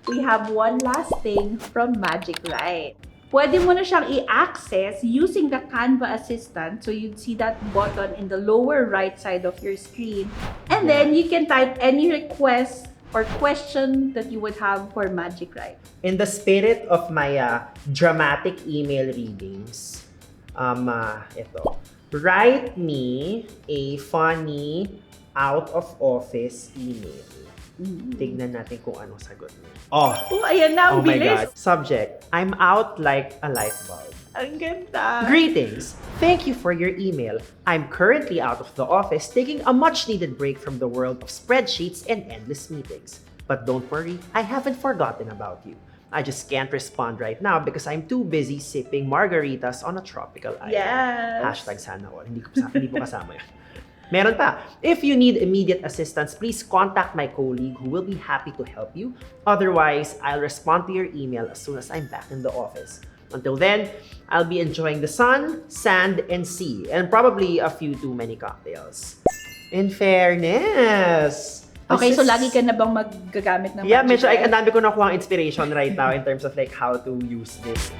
we have one last thing from Magic Write. Pwede mo na siyang i-access using the Canva assistant. So you'd see that button in the lower right side of your screen. And then you can type any request or question that you would have for Magic Write. In the spirit of my dramatic email readings, ito. Write me a funny out-of-office email. Tignan natin kung anong sagot niya. Oh, ayan na, ang my bilis. God. Subject, I'm out like a light bulb. Ang ganda. Greetings! Thank you for your email. I'm currently out of the office taking a much-needed break from the world of spreadsheets and endless meetings. But don't worry, I haven't forgotten about you. I just can't respond right now because I'm too busy sipping margaritas on a tropical island. Yes. Hashtag sana all. Hindi po kasama yun. Meron pa. If you need immediate assistance, please contact my colleague who will be happy to help you. Otherwise, I'll respond to your email as soon as I'm back in the office. Until then, I'll be enjoying the sun, sand, and sea, and probably a few too many cocktails. In fairness! Okay, so lagi ka na bang magagamit ng Yeah, Magic medyo Write? ang dami ko nakuha inspiration right now in terms of like how to use this.